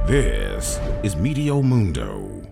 This is Meteo Mundo.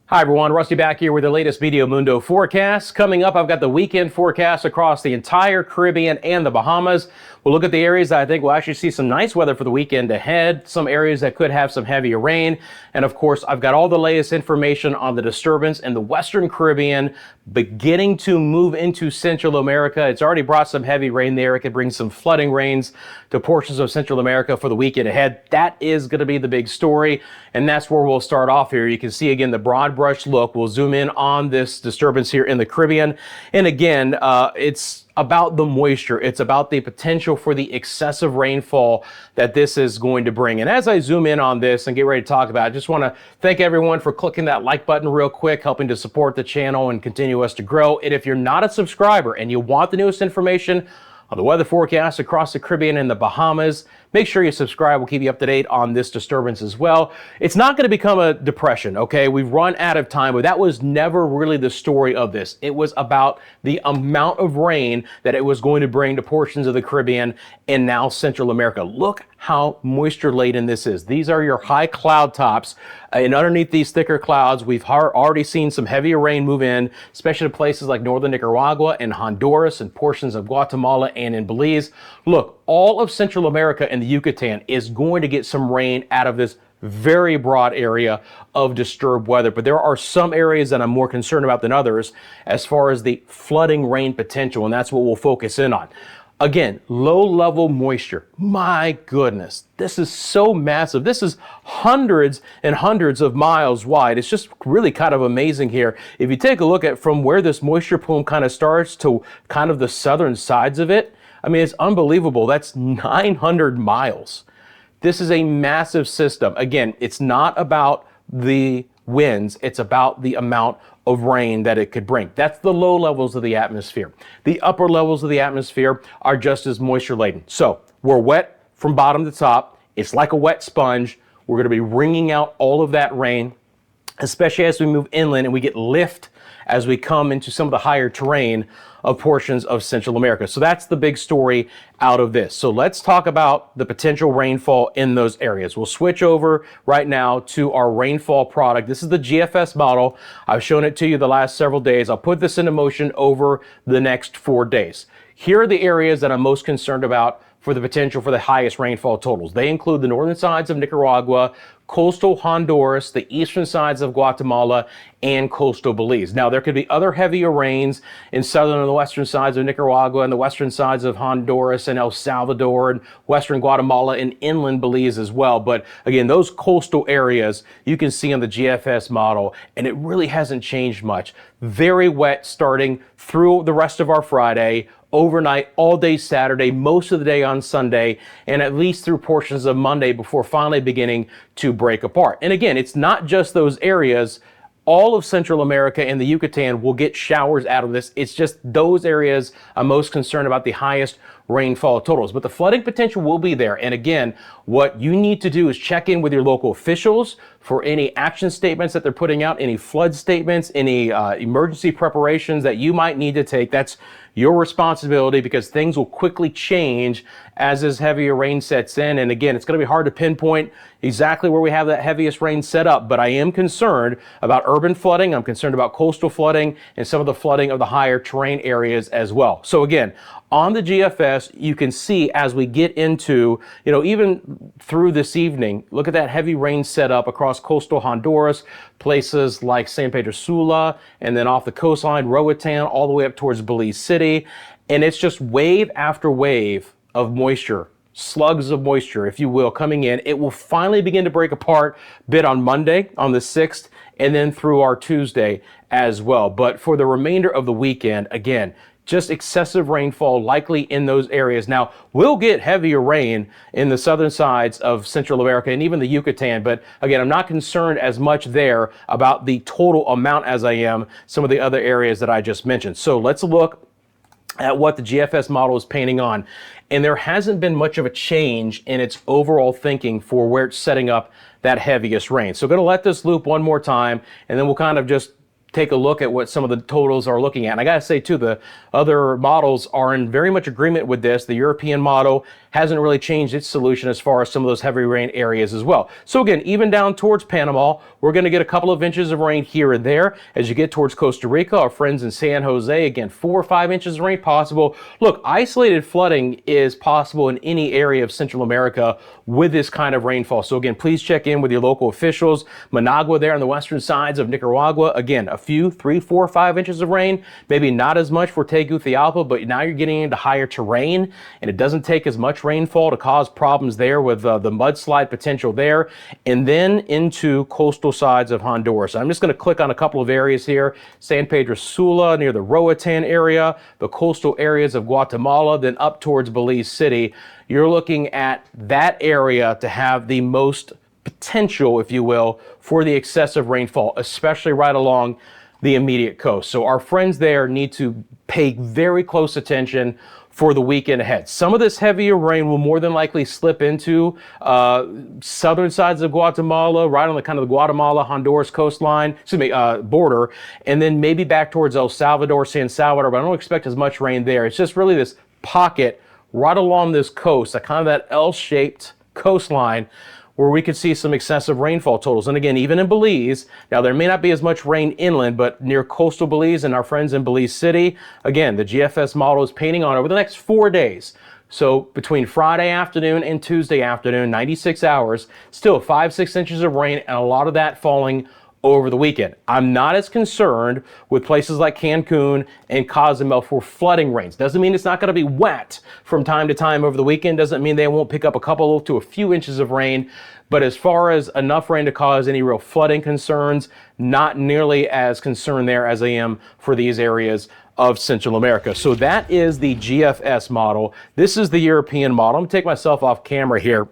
Hi everyone, Rusty back here with the latest Meteo Mundo forecast. Coming up, I've got the weekend forecast across the entire Caribbean and the Bahamas. We'll look at the areas that I think will actually see some nice weather for the weekend ahead, some areas that could have some heavier rain, and of course, I've got all the latest information on the disturbance in the Western Caribbean beginning to move into Central America. It's already brought some heavy rain there. It could bring some flooding rains to portions of Central America for the weekend ahead. That is going to be the big story, and that's where we'll start off here. You can see again the broad brush look. We'll zoom in on this disturbance here in the Caribbean, and again, it's about the moisture. It's about the potential for the excessive rainfall that this is going to bring. And as I zoom in on this and get ready to talk about it, I just want to thank everyone for clicking that like button real quick, helping to support the channel and continue us to grow. And if you're not a subscriber and you want the newest information on the weather forecast across the Caribbean and the Bahamas, make sure you subscribe. We'll keep you up to date on this disturbance as well. It's not going to become a depression, okay? We've run out of time, but that was never really the story of this. It was about the amount of rain that it was going to bring to portions of the Caribbean and now Central America. Look how moisture laden this is. These are your high cloud tops, and underneath these thicker clouds, we've already seen some heavier rain move in, especially to places like northern Nicaragua and Honduras and portions of Guatemala and in Belize. Look, all of Central America and the Yucatan is going to get some rain out of this very broad area of disturbed weather, but there are some areas that I'm more concerned about than others as far as the flooding rain potential, and that's what we'll focus in on. Again, low-level moisture. My goodness, this is so massive. This is hundreds and hundreds of miles wide. It's just really kind of amazing here. If you take a look at from where this moisture plume kind of starts to kind of the southern sides of it, I mean, it's unbelievable. That's 900 miles. This is a massive system. Again, it's not about the winds. It's about the amount of rain that it could bring. That's the low levels of the atmosphere. The upper levels of the atmosphere are just as moisture laden. So we're wet from bottom to top. It's like a wet sponge. We're going to be wringing out all of that rain, especially as we move inland and we get lift as we come into some of the higher terrain of portions of Central America. So that's the big story out of this. So let's talk about the potential rainfall in those areas. We'll switch over right now to our rainfall product. This is the GFS model. I've shown it to you the last several days. I'll put this into motion over the next 4 days. Here are the areas that I'm most concerned about for the potential for the highest rainfall totals. They include the northern sides of Nicaragua, coastal Honduras, the eastern sides of Guatemala, and coastal Belize. Now, there could be other heavier rains in southern and the western sides of Nicaragua and the western sides of Honduras and El Salvador and western Guatemala and inland Belize as well. But again, those coastal areas you can see on the GFS model, and it really hasn't changed much. Very wet starting through the rest of our Friday, overnight, all day Saturday, most of the day on Sunday, and at least through portions of Monday before finally beginning to break apart. And again, it's not just those areas. All of Central America and the Yucatan will get showers out of this. It's just those areas I'm most concerned about the highest rainfall totals. But the flooding potential will be there. And again, what you need to do is check in with your local officials for any action statements that they're putting out, any flood statements, any emergency preparations that you might need to take. That's your responsibility because things will quickly change as this heavier rain sets in. And again, it's going to be hard to pinpoint exactly where we have that heaviest rain set up, but I am concerned about urban flooding. I'm concerned about coastal flooding and some of the flooding of the higher terrain areas as well. So again, on the GFS, you can see as we get into, even through this evening, look at that heavy rain set up across coastal Honduras, places like San Pedro Sula, and then off the coastline, Roatan, all the way up towards Belize City. And it's just wave after wave of moisture, slugs of moisture, if you will, coming in. It will finally begin to break apart a bit on Monday, on the 6th, and then through our Tuesday as well. But for the remainder of the weekend, again, just excessive rainfall likely in those areas. Now, we'll get heavier rain in the southern sides of Central America and even the Yucatan, but again, I'm not concerned as much there about the total amount as I am some of the other areas that I just mentioned. So let's look at what the GFS model is painting on. And there hasn't been much of a change in its overall thinking for where it's setting up that heaviest rain. So I'm going to let this loop one more time, and then we'll kind of just take a look at what some of the totals are looking at. And I gotta say too, the other models are in very much agreement with this. The European model hasn't really changed its solution as far as some of those heavy rain areas as well. So again, even down towards Panama, we're gonna get a couple of inches of rain here and there. As you get towards Costa Rica, our friends in San Jose, again, 4 or 5 inches of rain possible. Look, isolated flooding is possible in any area of Central America with this kind of rainfall. So again, please check in with your local officials. Managua there on the western sides of Nicaragua, again, a few 3, 4, 5 inches of rain, maybe not as much for Tegucigalpa, but now you're getting into higher terrain, and it doesn't take as much rainfall to cause problems there with the mudslide potential there. And then into coastal sides of Honduras. I'm just going to click on a couple of areas here. San Pedro Sula near the Roatan area, the coastal areas of Guatemala, then up towards Belize City. You're looking at that area to have the most potential, if you will, for the excessive rainfall, especially right along the immediate coast. So our friends there need to pay very close attention for the weekend ahead. Some of this heavier rain will more than likely slip into southern sides of Guatemala, right on the kind of the Guatemala-Honduras coastline, border, and then maybe back towards El Salvador, San Salvador, but I don't expect as much rain there. It's just really this pocket right along this coast, kind of that L-shaped coastline, where we could see some excessive rainfall totals. And again, even in Belize, now there may not be as much rain inland, but near coastal Belize and our friends in Belize City, again, the GFS model is painting on over the next 4 days. So between Friday afternoon and Tuesday afternoon, 96 hours, still 5, 6 inches of rain, and a lot of that falling over the weekend. I'm not as concerned with places like Cancun and Cozumel for flooding rains. Doesn't mean it's not going to be wet from time to time over the weekend. Doesn't mean they won't pick up a couple to a few inches of rain. But as far as enough rain to cause any real flooding concerns, not nearly as concerned there as I am for these areas of Central America. So that is the GFS model. This is the European model. I'm going to take myself off camera here.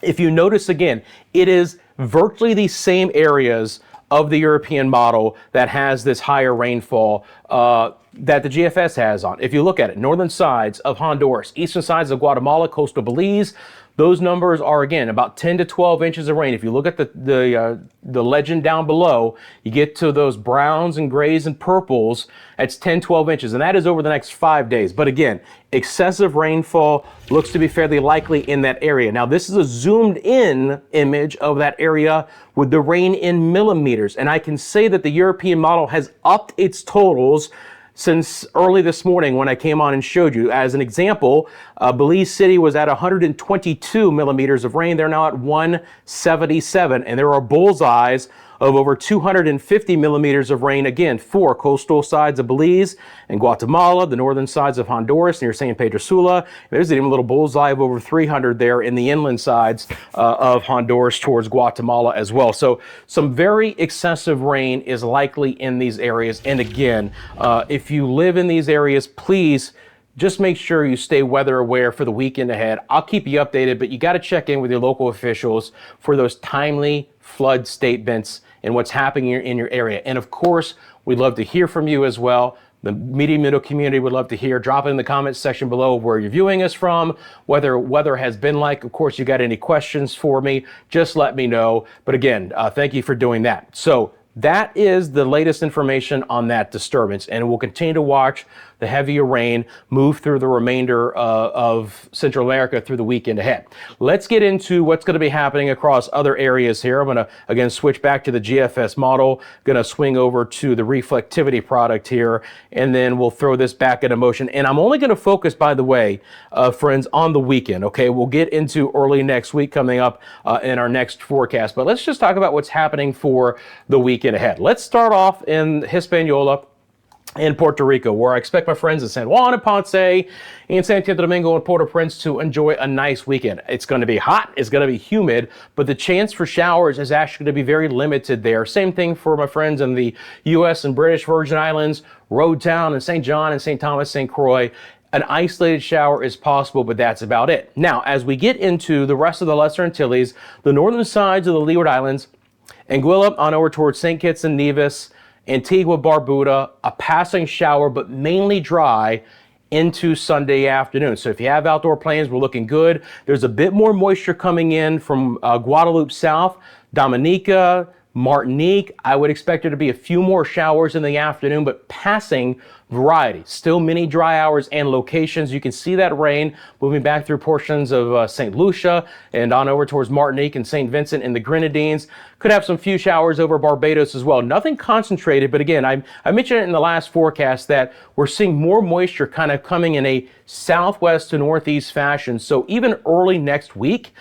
If you notice again, it is virtually the same areas of the European model that has this higher rainfall that the GFS has on. If you look at it, northern sides of Honduras, eastern sides of Guatemala, coastal Belize, those numbers are, again, about 10 to 12 inches of rain. If you look at the legend down below, you get to those browns and grays and purples, that's 10, 12 inches, and that is over the next 5 days. But again, excessive rainfall looks to be fairly likely in that area. Now, this is a zoomed in image of that area with the rain in millimeters, and I can say that the European model has upped its totals since early this morning when I came on and showed you. As an example, Belize City was at 122 millimeters of rain. They're now at 177, and there are bullseyes of over 250 millimeters of rain, again, for coastal sides of Belize and Guatemala, the northern sides of Honduras near San Pedro Sula. There's even a little bullseye of over 300 there in the inland sides of Honduras towards Guatemala as well. So some very excessive rain is likely in these areas. And again, if you live in these areas, please just make sure you stay weather aware for the weekend ahead. I'll keep you updated, but you got to check in with your local officials for those timely flood statements and what's happening in your area. And of course, we'd love to hear from you as well. The Meteo Mundo community would love to hear. Drop it in the comments section below where you're viewing us from, whether weather has been like. Of course, you got any questions for me, just let me know. But again, thank you for doing that. So that is the latest information on that disturbance, and we'll continue to watch the heavier rain move through the remainder of Central America through the weekend ahead. Let's get into what's going to be happening across other areas here. I'm going to, again, switch back to the GFS model, going to swing over to the reflectivity product here, and then we'll throw this back into motion. And I'm only going to focus, by the way, friends, on the weekend, okay? We'll get into early next week coming up in our next forecast, but let's just talk about what's happening for the weekend ahead. Let's start off in Hispaniola in Puerto Rico, where I expect my friends in San Juan and Ponce and Santo Domingo and Port-au-Prince to enjoy a nice weekend. It's going to be hot, it's going to be humid, but the chance for showers is actually going to be very limited there. Same thing for my friends in the U.S. and British Virgin Islands, Road Town and St. John and St. Thomas, St. Croix. An isolated shower is possible, but that's about it. Now, as we get into the rest of the Lesser Antilles, the northern sides of the Leeward Islands, Anguilla on over towards St. Kitts and Nevis, Antigua, Barbuda, a passing shower, but mainly dry into Sunday afternoon. So if you have outdoor plans, we're looking good. There's a bit more moisture coming in from Guadalupe South, Dominica, Martinique, I would expect there to be a few more showers in the afternoon, but passing variety. Still many dry hours and locations. You can see that rain moving back through portions of St. Lucia and on over towards Martinique and St. Vincent and the Grenadines. Could have some few showers over Barbados as well. Nothing concentrated, but again, I mentioned it in the last forecast that we're seeing more moisture kind of coming in a southwest to northeast fashion. So even early next week,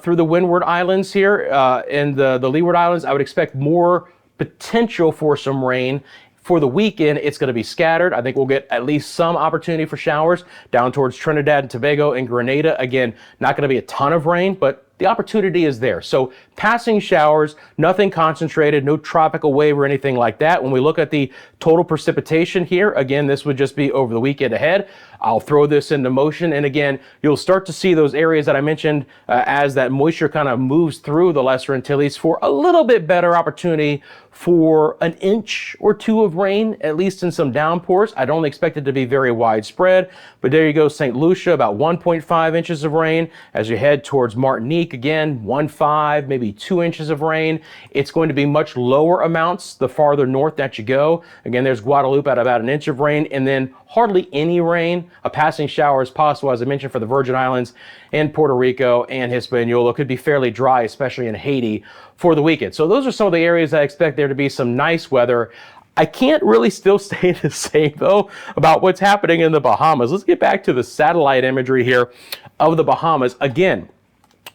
through the Windward Islands here and the Leeward Islands, I would expect more potential for some rain. For the weekend, it's going to be scattered. I think we'll get at least some opportunity for showers down towards Trinidad and Tobago and Grenada. Again, not going to be a ton of rain, but the opportunity is there. So passing showers, nothing concentrated, no tropical wave or anything like that. When we look at the total precipitation here, again, this would just be over the weekend ahead. I'll throw this into motion. And again, you'll start to see those areas that I mentioned as that moisture kind of moves through the Lesser Antilles for a little bit better opportunity for an inch or two of rain, at least in some downpours. I don't expect it to be very widespread, but there you go. St. Lucia, about 1.5 inches of rain. As you head towards Martinique, again, 1.5, maybe 2 inches of rain. It's going to be much lower amounts the farther north that you go. Again, there's Guadeloupe at about an inch of rain, and then hardly any rain. A passing shower is possible, as I mentioned, for the Virgin Islands and Puerto Rico and Hispaniola. Could be fairly dry, especially in Haiti for the weekend. So those are some of the areas I expect there to be some nice weather. I can't really still say the same, though, about what's happening in the Bahamas. Let's get back to the satellite imagery here of the Bahamas. Again,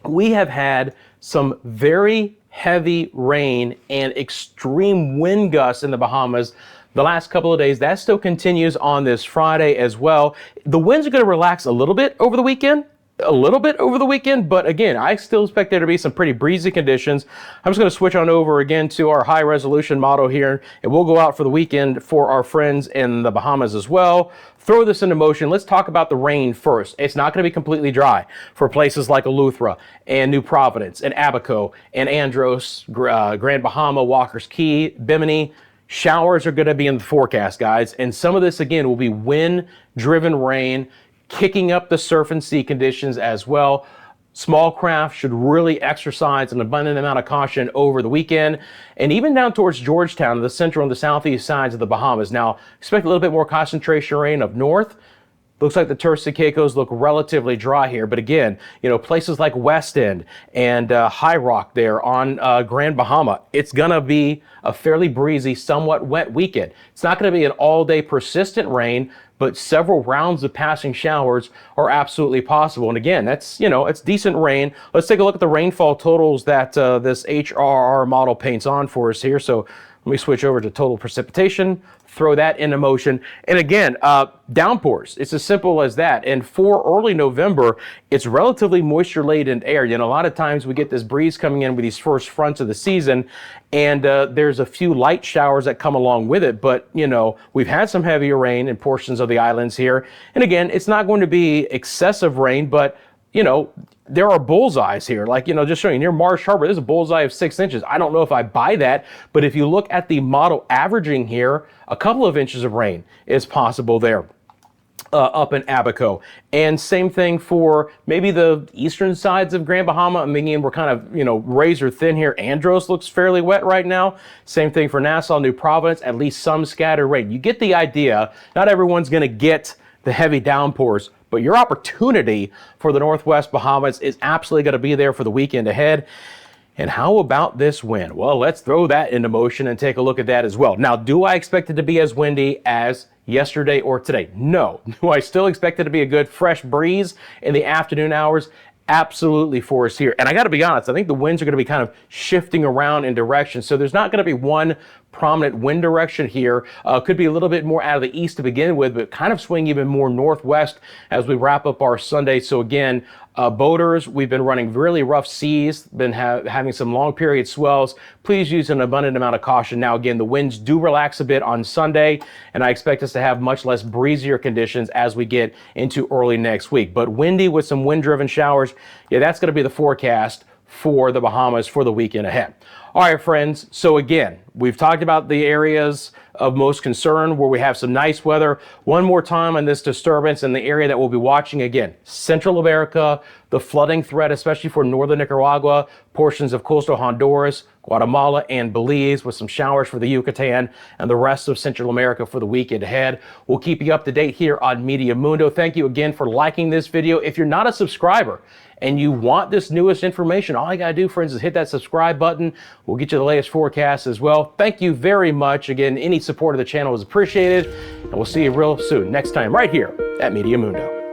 we have had some very heavy rain and extreme wind gusts in the Bahamas the last couple of days. That still continues on this Friday as well. The winds are going to relax a little bit over the weekend. But again, I still expect there to be some pretty breezy conditions. I'm just going to switch on over again to our high resolution model here, and we'll go out for the weekend for our friends in the Bahamas as well. Throw this into motion. Let's talk about the rain first. It's not going to be completely dry for places like Eleuthera and New Providence and Abaco and Andros, Grand Bahama, Walker's Key, Bimini. Showers are going to be in the forecast, guys. And some of this, again, will be wind-driven rain, kicking up the surf and sea conditions as well. Small craft should really exercise an abundant amount of caution over the weekend, and even down towards Georgetown, the central and the southeast sides of the Bahamas. Now, expect a little bit more concentration rain up north. Looks like the Turks and Caicos look relatively dry here, but again, places like West End and High Rock there on Grand Bahama, it's gonna be a fairly breezy, somewhat wet weekend. It's not gonna be an all-day persistent rain, but several rounds of passing showers are absolutely possible. And again, that's, it's decent rain. Let's take a look at the rainfall totals that this HRR model paints on for us here. So let me switch over to total precipitation, throw that into motion. And again, downpours. It's as simple as that. And for early November, it's relatively moisture-laden air. A lot of times we get this breeze coming in with these first fronts of the season, and there's a few light showers that come along with it. But, we've had some heavier rain in portions of the islands here. And again, it's not going to be excessive rain, but there are bullseyes here. Like, just showing you near Marsh Harbor, there's a bullseye of 6 inches. I don't know if I buy that, but if you look at the model averaging here, a couple of inches of rain is possible there. Up in Abaco. And same thing for maybe the eastern sides of Grand Bahama. I mean, we're kind of, razor thin here. Andros looks fairly wet right now. Same thing for Nassau, New Providence, at least some scattered rain. You get the idea. Not everyone's going to get the heavy downpours, but your opportunity for the Northwest Bahamas is absolutely going to be there for the weekend ahead. And how about this wind? Well, let's throw that into motion and take a look at that as well. Now, do I expect it to be as windy as yesterday or today? No. Do I still expect it to be a good fresh breeze in the afternoon hours? Absolutely for us here. And I got to be honest, I think the winds are going to be kind of shifting around in direction. So there's not going to be one prominent wind direction here. Could be a little bit more out of the east to begin with, but kind of swing even more northwest as we wrap up our Sunday. So again, boaters, we've been running really rough seas, been having some long period swells. Please use an abundant amount of caution. Now, again, the winds do relax a bit on Sunday, and I expect us to have much less breezier conditions as we get into early next week. But windy with some wind-driven showers, yeah, that's going to be the forecast for the Bahamas for the weekend ahead. All right, friends. So again, we've talked about the areas of most concern where we have some nice weather. One more time on this disturbance in the area that we'll be watching again. Central America, the flooding threat, especially for northern Nicaragua, portions of coastal Honduras, Guatemala, and Belize, with some showers for the Yucatan and the rest of Central America for the weekend ahead. We'll keep you up to date here on Meteo Mundo. Thank you again for liking this video. If you're not a subscriber and you want this newest information, all you gotta do, friends, is hit that subscribe button. We'll get you the latest forecast as well. Thank you very much. Again, any support of the channel is appreciated, and we'll see you real soon next time right here at Meteo Mundo.